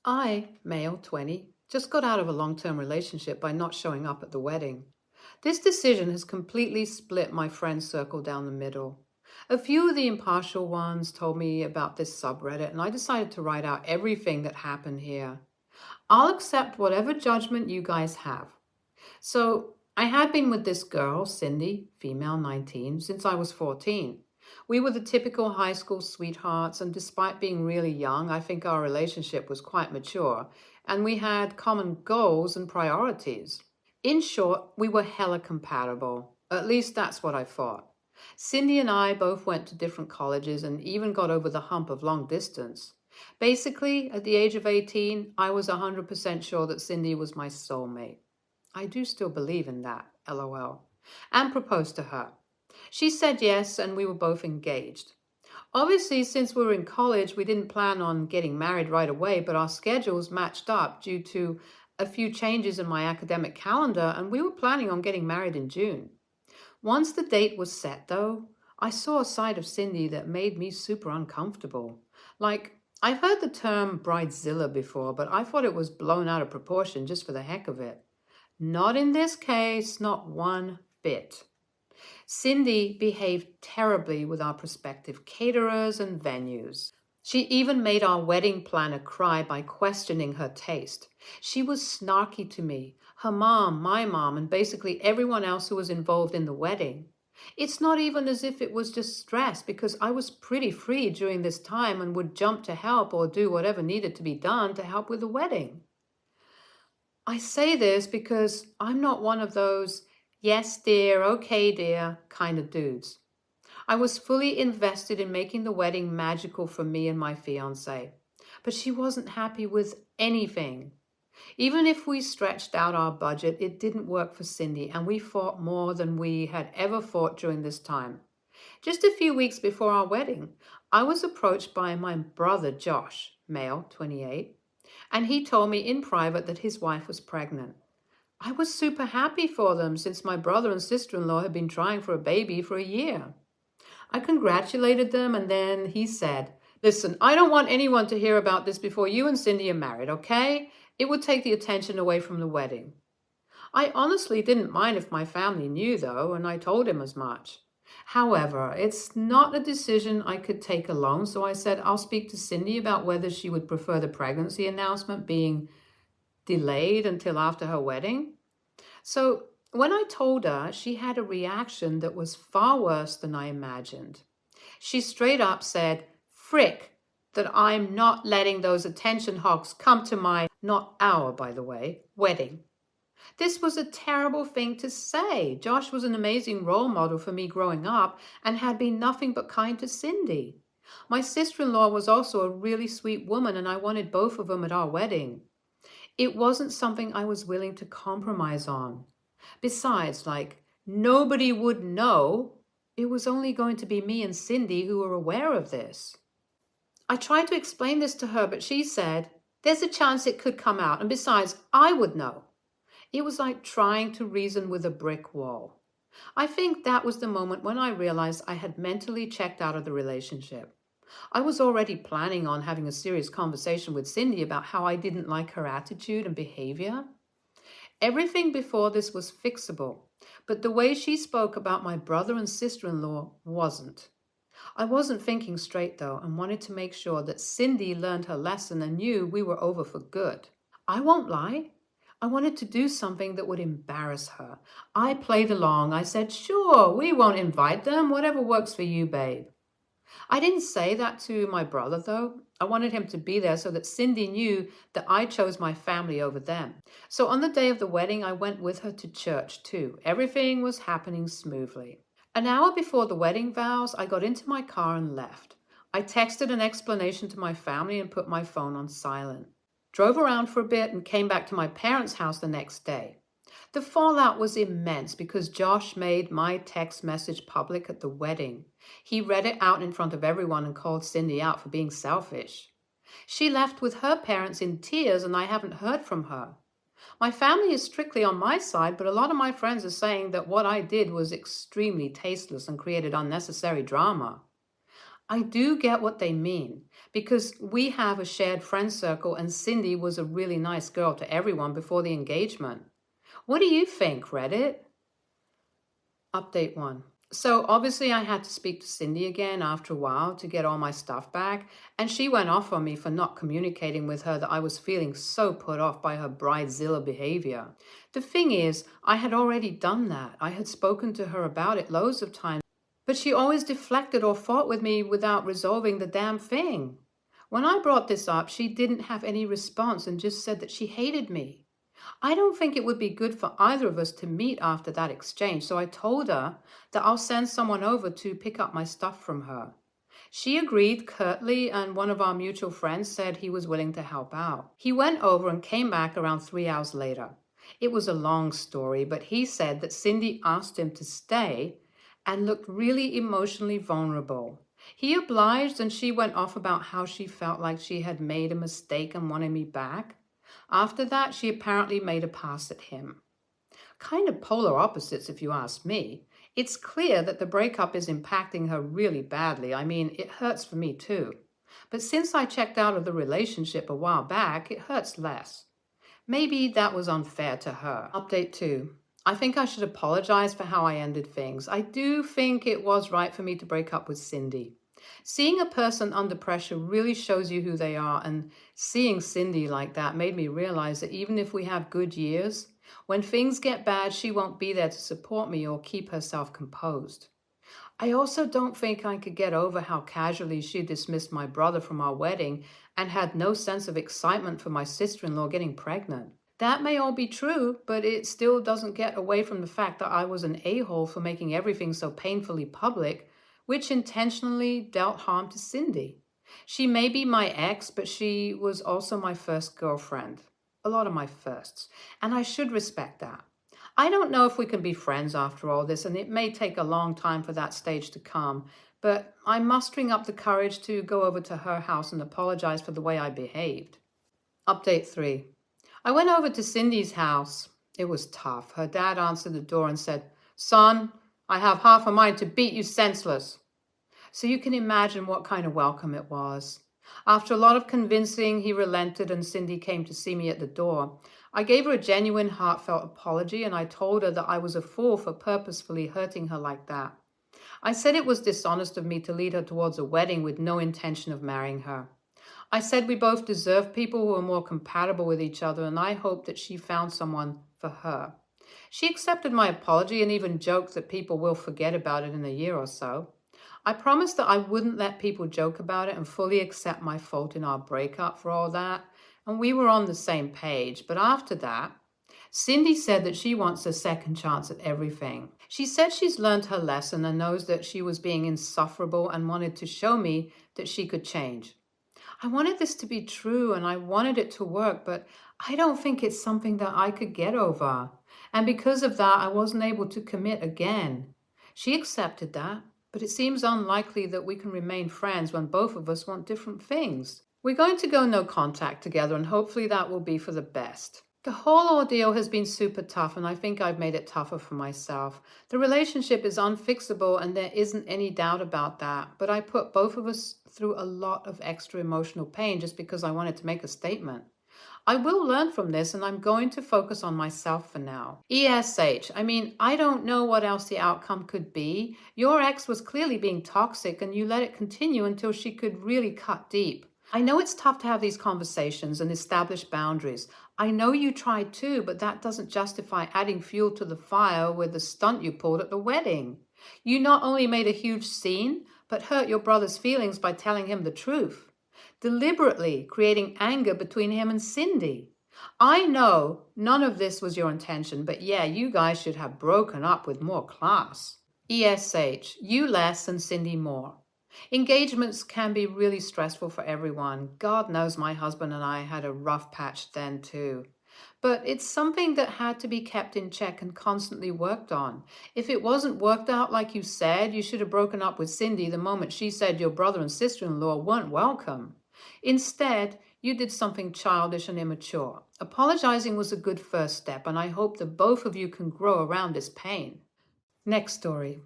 I, male 20, just got out of a long-term relationship by not showing up at the wedding. This decision has completely split my friend circle down the middle. A few of the impartial ones told me about this subreddit, and I decided to write out everything that happened here. I'll accept whatever judgment you guys have. So, I had been with this girl, Cindy, female 19, since I was 14. We were the typical high school sweethearts, and despite being really young, I think our relationship was quite mature, and we had common goals and priorities. In short, we were hella compatible. At least that's what I thought. Cindy and I both went to different colleges and even got over the hump of long distance. Basically, at the age of 18, I was 100% sure that Cindy was my soulmate. I do still believe in that, lol, and proposed to her. She said yes, and we were both engaged. Obviously, since we were in college, we didn't plan on getting married right away, but our schedules matched up due to a few changes in my academic calendar, and we were planning on getting married in June. Once the date was set, though, I saw a side of Cindy that made me super uncomfortable. Like, I've heard the term Bridezilla before, but I thought it was blown out of proportion just for the heck of it. Not in this case, not one bit. Cindy behaved terribly with our prospective caterers and venues. She even made our wedding planner cry by questioning her taste. She was snarky to me, her mom, my mom, and basically everyone else who was involved in the wedding. It's not even as if it was just stress, because I was pretty free during this time and would jump to help or do whatever needed to be done to help with the wedding. I say this because I'm not one of those yes, dear, okay, dear kind of dudes. I was fully invested in making the wedding magical for me and my fiancé, but she wasn't happy with anything. Even if we stretched out our budget, it didn't work for Cindy, and we fought more than we had ever fought during this time. Just a few weeks before our wedding, I was approached by my brother Josh, male, 28, and he told me in private that his wife was pregnant. I was super happy for them since my brother and sister-in-law had been trying for a baby for a year. I congratulated them, and then he said, "Listen, I don't want anyone to hear about this before you and Cindy are married, okay? It would take the attention away from the wedding." I honestly didn't mind if my family knew, though, and I told him as much. However, it's not a decision I could take alone, so I said I'll speak to Cindy about whether she would prefer the pregnancy announcement being delayed until after her wedding. So when I told her, she had a reaction that was far worse than I imagined. She straight up said, "Frick, that I'm not letting those attention hogs come to my, not our, by the way, wedding." This was a terrible thing to say. Josh was an amazing role model for me growing up and had been nothing but kind to Cindy. My sister-in-law was also a really sweet woman, and I wanted both of them at our wedding. It wasn't something I was willing to compromise on. Besides, nobody would know. It was only going to be me and Cindy who were aware of this. I tried to explain this to her, but she said, "There's a chance it could come out, and besides, I would know." It was like trying to reason with a brick wall. I think that was the moment when I realized I had mentally checked out of the relationship. I was already planning on having a serious conversation with Cindy about how I didn't like her attitude and behavior. Everything before this was fixable, but the way she spoke about my brother and sister-in-law wasn't. I wasn't thinking straight, though, and wanted to make sure that Cindy learned her lesson and knew we were over for good. I won't lie. I wanted to do something that would embarrass her. I played along. I said, "Sure, we won't invite them. Whatever works for you, babe." I didn't say that to my brother, though. I wanted him to be there so that Cindy knew that I chose my family over them. So on the day of the wedding, I went with her to church, too. Everything was happening smoothly. An hour before the wedding vows, I got into my car and left. I texted an explanation to my family and put my phone on silent. Drove around for a bit and came back to my parents' house the next day. The fallout was immense because Josh made my text message public at the wedding. He read it out in front of everyone and called Cindy out for being selfish. She left with her parents in tears, and I haven't heard from her. My family is strictly on my side, but a lot of my friends are saying that what I did was extremely tasteless and created unnecessary drama. I do get what they mean, because we have a shared friend circle and Cindy was a really nice girl to everyone before the engagement. What do you think, Reddit? Update 1. So obviously I had to speak to Cindy again after a while to get all my stuff back, and she went off on me for not communicating with her that I was feeling so put off by her bridezilla behavior. The thing is, I had already done that. I had spoken to her about it loads of times, but she always deflected or fought with me without resolving the damn thing. When I brought this up, she didn't have any response and just said that she hated me. I don't think it would be good for either of us to meet after that exchange, so I told her that I'll send someone over to pick up my stuff from her. She agreed curtly, and one of our mutual friends said he was willing to help out. He went over and came back around 3 hours later. It was a long story, but he said that Cindy asked him to stay and looked really emotionally vulnerable. He obliged, and she went off about how she felt like she had made a mistake and wanted me back. After that, she apparently made a pass at him. Kind of polar opposites, if you ask me. It's clear that the breakup is impacting her really badly. I mean, it hurts for me too. But since I checked out of the relationship a while back, it hurts less. Maybe that was unfair to her. Update 2. I think I should apologize for how I ended things. I do think it was right for me to break up with Cindy. Seeing a person under pressure really shows you who they are, and seeing Cindy like that made me realize that even if we have good years, when things get bad, she won't be there to support me or keep herself composed. I also don't think I could get over how casually she dismissed my brother from our wedding and had no sense of excitement for my sister-in-law getting pregnant. That may all be true, but it still doesn't get away from the fact that I was an a-hole for making everything so painfully public, which intentionally dealt harm to Cindy. She may be my ex, but she was also my first girlfriend. A lot of my firsts. And I should respect that. I don't know if we can be friends after all this, and it may take a long time for that stage to come, but I'm mustering up the courage to go over to her house and apologize for the way I behaved. Update 3. I went over to Cindy's house. It was tough. Her dad answered the door and said, "Son, I have half a mind to beat you senseless." So you can imagine what kind of welcome it was. After a lot of convincing, he relented and Cindy came to see me at the door. I gave her a genuine, heartfelt apology, and I told her that I was a fool for purposefully hurting her like that. I said it was dishonest of me to lead her towards a wedding with no intention of marrying her. I said we both deserve people who are more compatible with each other, and I hoped that she found someone for her. She accepted my apology and even joked that people will forget about it in a year or so. I promised that I wouldn't let people joke about it and fully accept my fault in our breakup for all that, and we were on the same page. But after that, Cindy said that she wants a second chance at everything. She said she's learned her lesson and knows that she was being insufferable and wanted to show me that she could change. I wanted this to be true and I wanted it to work, but I don't think it's something that I could get over. And because of that, I wasn't able to commit again. She accepted that, but it seems unlikely that we can remain friends when both of us want different things. We're going to go no contact together, and hopefully that will be for the best. The whole ordeal has been super tough, and I think I've made it tougher for myself. The relationship is unfixable, and there isn't any doubt about that, but I put both of us through a lot of extra emotional pain just because I wanted to make a statement. I will learn from this, and I'm going to focus on myself for now. ESH, I don't know what else the outcome could be. Your ex was clearly being toxic, and you let it continue until she could really cut deep. I know it's tough to have these conversations and establish boundaries. I know you tried too, but that doesn't justify adding fuel to the fire with the stunt you pulled at the wedding. You not only made a huge scene, but hurt your brother's feelings by telling him the truth, deliberately creating anger between him and Cindy. I know none of this was your intention, but yeah, you guys should have broken up with more class. ESH, you less and Cindy more. Engagements can be really stressful for everyone. God knows my husband and I had a rough patch then too. But it's something that had to be kept in check and constantly worked on. If it wasn't worked out like you said, you should have broken up with Cindy the moment she said your brother and sister-in-law weren't welcome. Instead, you did something childish and immature. Apologizing was a good first step, and I hope that both of you can grow around this pain. Next story.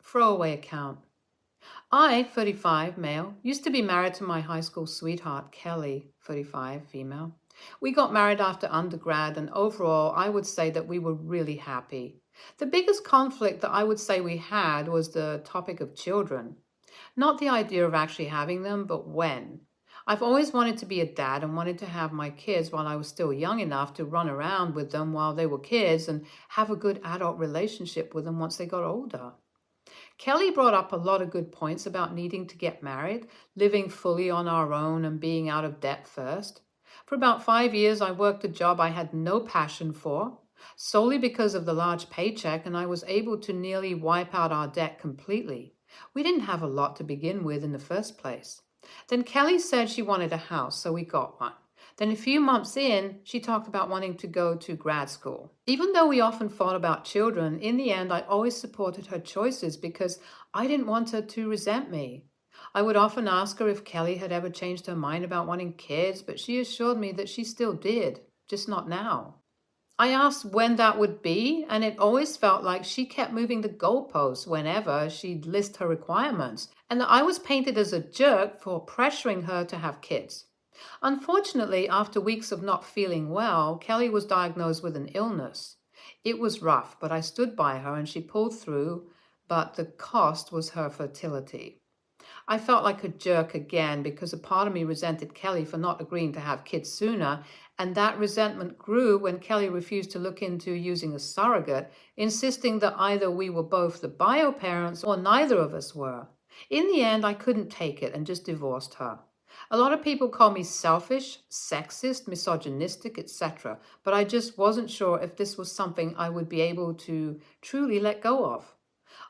Throwaway account. I, 35, male, used to be married to my high school sweetheart, Kelly, 35, female. We got married after undergrad, and overall, I would say that we were really happy. The biggest conflict that I would say we had was the topic of children. Not the idea of actually having them, but when. I've always wanted to be a dad and wanted to have my kids while I was still young enough to run around with them while they were kids and have a good adult relationship with them once they got older. Kelly brought up a lot of good points about needing to get married, living fully on our own, and being out of debt first. For about 5 years, I worked a job I had no passion for, solely because of the large paycheck, and I was able to nearly wipe out our debt completely. We didn't have a lot to begin with in the first place. Then Kelly said she wanted a house, so we got one. Then a few months in, she talked about wanting to go to grad school. Even though we often fought about children, in the end, I always supported her choices because I didn't want her to resent me. I would often ask her if Kelly had ever changed her mind about wanting kids, but she assured me that she still did, just not now. I asked when that would be, and it always felt like she kept moving the goalposts whenever she'd list her requirements, and that I was painted as a jerk for pressuring her to have kids. Unfortunately, after weeks of not feeling well, Kelly was diagnosed with an illness. It was rough, but I stood by her and she pulled through, but the cost was her fertility. I felt like a jerk again because a part of me resented Kelly for not agreeing to have kids sooner, and that resentment grew when Kelly refused to look into using a surrogate, insisting that either we were both the bio parents or neither of us were. In the end, I couldn't take it and just divorced her. A lot of people call me selfish, sexist, misogynistic, etc., but I just wasn't sure if this was something I would be able to truly let go of.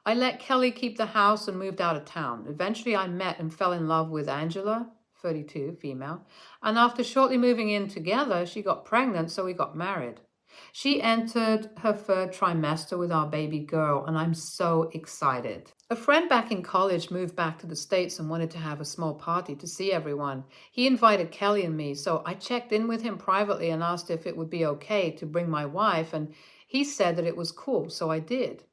I let Kelly keep the house and moved out of town. Eventually, I met and fell in love with Angela, 32, female, and after shortly moving in together, she got pregnant, so we got married. She entered her third trimester with our baby girl, and I'm so excited. A friend back in college moved back to the States and wanted to have a small party to see everyone. He invited Kelly and me, so I checked in with him privately and asked if it would be okay to bring my wife, and he said that it was cool, so I did.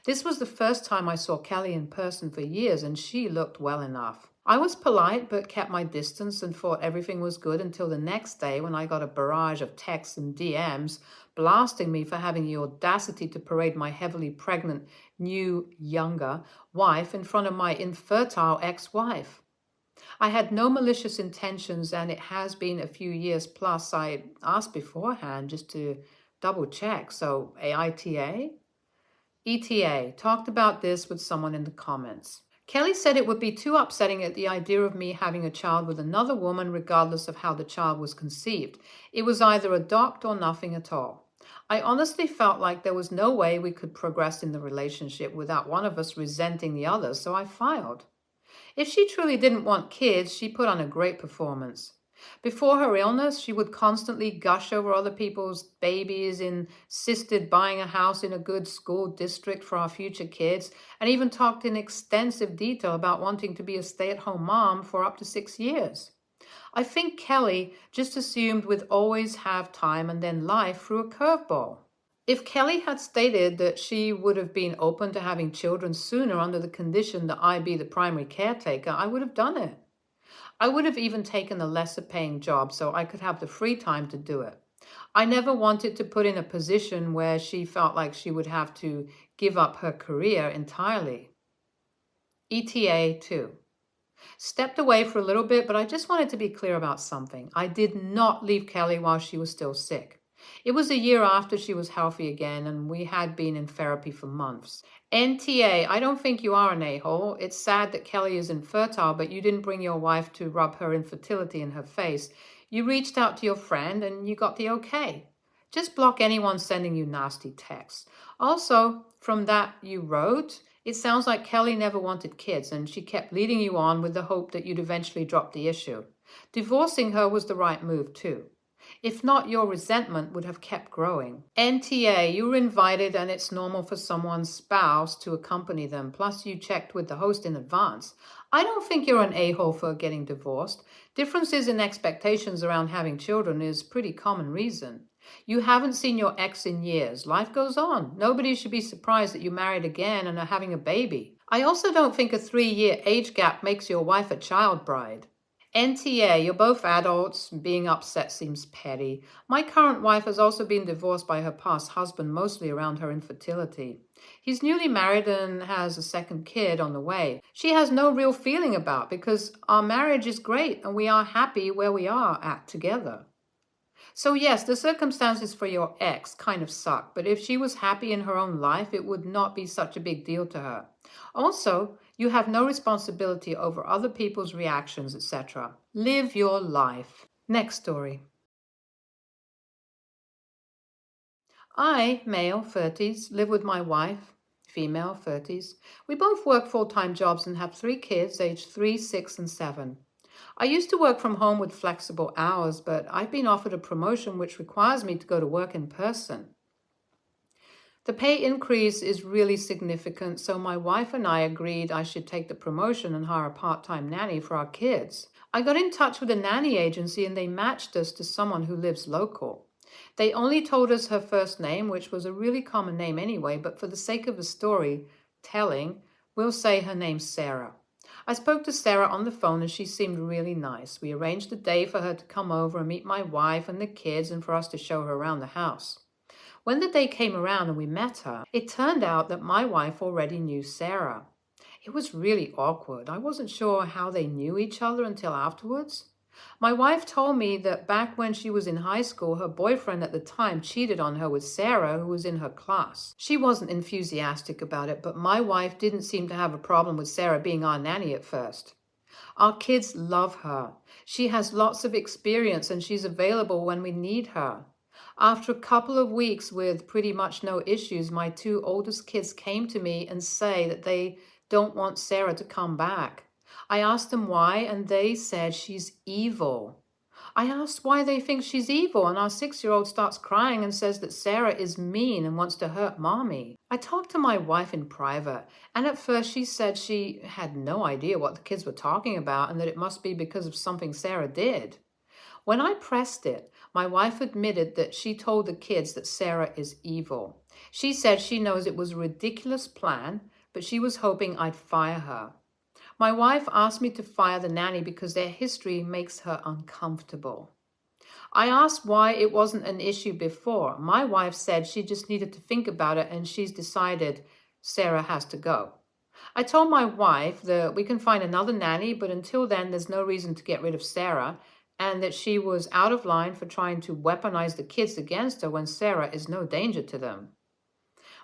This was the first time I saw Kelly in person for years, and she looked well enough. I was polite but kept my distance and thought everything was good until the next day when I got a barrage of texts and DMs blasting me for having the audacity to parade my heavily pregnant, new, younger wife in front of my infertile ex-wife. I had no malicious intentions, and it has been a few years plus. I asked beforehand just to double check. So AITA? ETA, talked about this with someone in the comments. Kelly said it would be too upsetting at the idea of me having a child with another woman regardless of how the child was conceived. It was either adopt or nothing at all. I honestly felt like there was no way we could progress in the relationship without one of us resenting the other, so I filed. If she truly didn't want kids, she put on a great performance. Before her illness, she would constantly gush over other people's babies, insisted buying a house in a good school district for our future kids, and even talked in extensive detail about wanting to be a stay-at-home mom for up to 6 years. I think Kelly just assumed we'd always have time and then life threw a curveball. If Kelly had stated that she would have been open to having children sooner under the condition that I be the primary caretaker, I would have done it. I would have even taken a lesser paying job so I could have the free time to do it. I never wanted to put in a position where she felt like she would have to give up her career entirely. ETA 2. Stepped away for a little bit, but I just wanted to be clear about something. I did not leave Kelly while she was still sick. It was a year after she was healthy again, and we had been in therapy for months. NTA, I don't think you are an a-hole. It's sad that Kelly is infertile, but you didn't bring your wife to rub her infertility in her face. You reached out to your friend and you got the okay. Just block anyone sending you nasty texts. Also, from that you wrote, it sounds like Kelly never wanted kids and she kept leading you on with the hope that you'd eventually drop the issue. Divorcing her was the right move too. If not, your resentment would have kept growing. NTA, you were invited and it's normal for someone's spouse to accompany them, plus you checked with the host in advance. I don't think you're an a-hole for getting divorced. Differences in expectations around having children is pretty common reason. You haven't seen your ex in years. Life goes on. Nobody should be surprised that you married again and are having a baby. I also don't think a 3-year age gap makes your wife a child bride. NTA, you're both adults. Being upset seems petty. My current wife has also been divorced by her past husband, mostly around her infertility. He's newly married and has a second kid on the way. She has no real feeling about because our marriage is great and we are happy where we are at together. So yes, the circumstances for your ex kind of suck, but if she was happy in her own life, it would not be such a big deal to her. Also, you have no responsibility over other people's reactions, etc. Live your life. Next story. I, male, 30s, live with my wife, female, 30s. We both work full-time jobs and have 3 kids, aged 3, 6, and 7. I used to work from home with flexible hours, but I've been offered a promotion which requires me to go to work in person. The pay increase is really significant, so my wife and I agreed I should take the promotion and hire a part-time nanny for our kids. I got in touch with a nanny agency and they matched us to someone who lives local. They only told us her first name, which was a really common name anyway, but for the sake of the story telling, we'll say her name's Sarah. I spoke to Sarah on the phone and she seemed really nice. We arranged a day for her to come over and meet my wife and the kids and for us to show her around the house. When the day came around and we met her, it turned out that my wife already knew Sarah. It was really awkward. I wasn't sure how they knew each other until afterwards. My wife told me that back when she was in high school, her boyfriend at the time cheated on her with Sarah, who was in her class. She wasn't enthusiastic about it, but my wife didn't seem to have a problem with Sarah being our nanny at first. Our kids love her. She has lots of experience and she's available when we need her. After a couple of weeks with pretty much no issues, my 2 oldest kids came to me and say that they don't want Sarah to come back. I asked them why, and they said she's evil. I asked why they think she's evil, and our 6-year-old starts crying and says that Sarah is mean and wants to hurt mommy. I talked to my wife in private, and at first she said she had no idea what the kids were talking about and that it must be because of something Sarah did. When I pressed it, my wife admitted that she told the kids that Sarah is evil. She said she knows it was a ridiculous plan, but she was hoping I'd fire her. My wife asked me to fire the nanny because their history makes her uncomfortable. I asked why it wasn't an issue before. My wife said she just needed to think about it and she's decided Sarah has to go. I told my wife that we can find another nanny, but until then there's no reason to get rid of Sarah, and that she was out of line for trying to weaponize the kids against her when Sarah is no danger to them.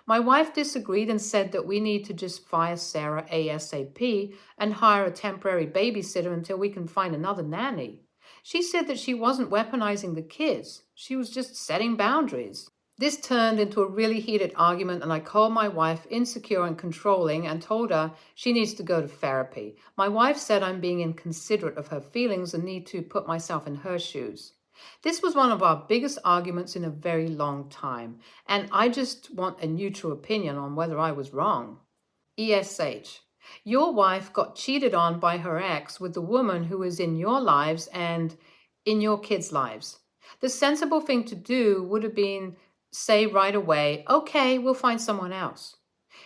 My wife disagreed and said that we need to just fire Sarah ASAP and hire a temporary babysitter until we can find another nanny. She said that she wasn't weaponizing the kids. She was just setting boundaries. This turned into a really heated argument, and I called my wife insecure and controlling and told her she needs to go to therapy. My wife said I'm being inconsiderate of her feelings and need to put myself in her shoes. This was one of our biggest arguments in a very long time, and I just want a neutral opinion on whether I was wrong. ESH. Your wife got cheated on by her ex with the woman who is in your lives and in your kids' lives. The sensible thing to do would have been say right away, okay, we'll find someone else.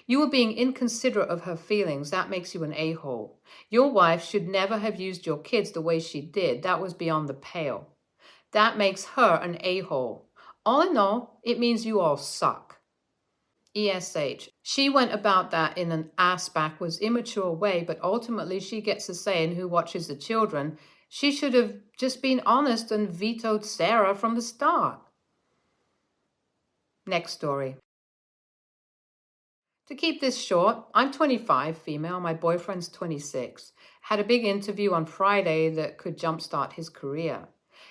You were being inconsiderate of her feelings. That makes you an a-hole. Your wife should never have used your kids the way she did. That was beyond the pale. That makes her an a-hole. All in all, it means you all suck. ESH. She went about that in an ass-backwards, immature way, but ultimately she gets a say in who watches the children. She should have just been honest and vetoed Sarah from the start. Next story. To keep this short, I'm 25, female. My boyfriend's 26. Had a big interview on Friday that could jumpstart his career.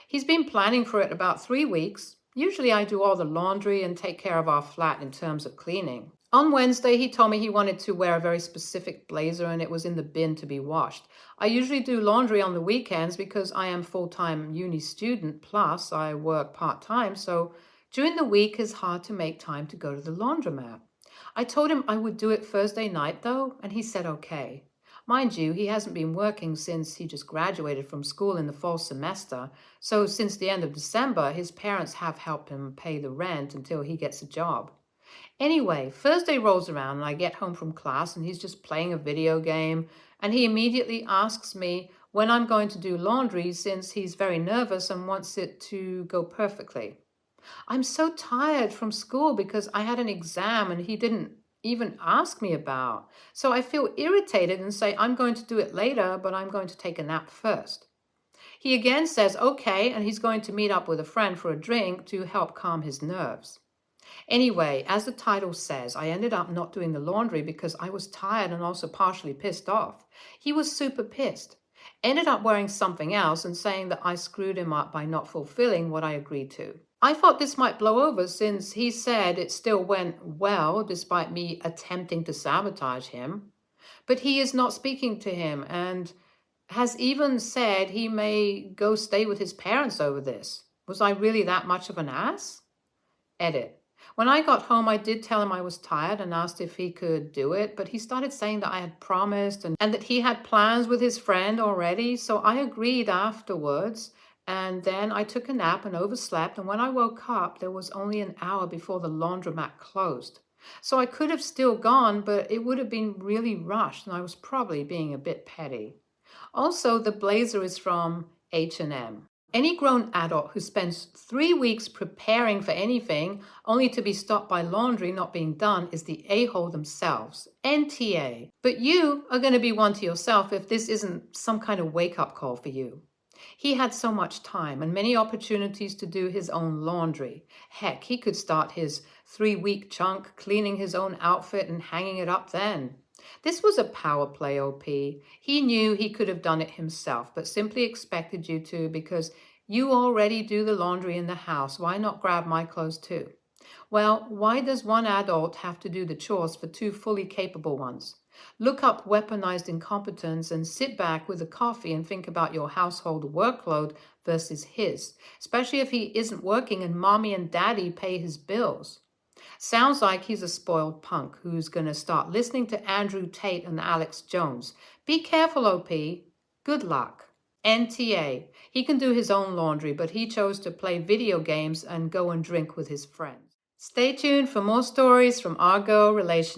He's been planning for it about 3 weeks. Usually I do all the laundry and take care of our flat in terms of cleaning. On Wednesday, he told me he wanted to wear a very specific blazer and it was in the bin to be washed. I usually do laundry on the weekends because I am full-time uni student, plus I work part-time, so during the week it's hard to make time to go to the laundromat. I told him I would do it Thursday night though, and he said okay. Mind you, he hasn't been working since he just graduated from school in the fall semester, so since the end of December, his parents have helped him pay the rent until he gets a job. Anyway, Thursday rolls around and I get home from class and he's just playing a video game, and he immediately asks me when I'm going to do laundry since he's very nervous and wants it to go perfectly. I'm so tired from school because I had an exam and he didn't even ask me about. So I feel irritated and say I'm going to do it later, but I'm going to take a nap first. He again says okay, and he's going to meet up with a friend for a drink to help calm his nerves. Anyway, as the title says, I ended up not doing the laundry because I was tired and also partially pissed off. He was super pissed. Ended up wearing something else and saying that I screwed him up by not fulfilling what I agreed to. I thought this might blow over since he said it still went well despite me attempting to sabotage him. But he is not speaking to him and has even said he may go stay with his parents over this. Was I really that much of an ass? Edit. When I got home, I did tell him I was tired and asked if he could do it, but he started saying that I had promised and that he had plans with his friend already, so I agreed afterwards, and then I took a nap and overslept, and when I woke up, there was only an hour before the laundromat closed. So I could have still gone, but it would have been really rushed, and I was probably being a bit petty. Also, the blazer is from H&M. Any grown adult who spends 3 weeks preparing for anything only to be stopped by laundry not being done is the a-hole themselves, NTA. But you are going to be one to yourself if this isn't some kind of wake-up call for you. He had so much time and many opportunities to do his own laundry. Heck, he could start his 3-week chunk cleaning his own outfit and hanging it up then. This was a power play, OP. He knew he could have done it himself, but simply expected you to because you already do the laundry in the house. Why not grab my clothes too? Well, why does one adult have to do the chores for two fully capable ones? Look up weaponized incompetence and sit back with a coffee and think about your household workload versus his, especially if he isn't working and mommy and daddy pay his bills. Sounds like he's a spoiled punk who's going to start listening to Andrew Tate and Alex Jones. Be careful, OP. Good luck. NTA. He can do his own laundry, but he chose to play video games and go and drink with his friends. Stay tuned for more stories from our girl relationship.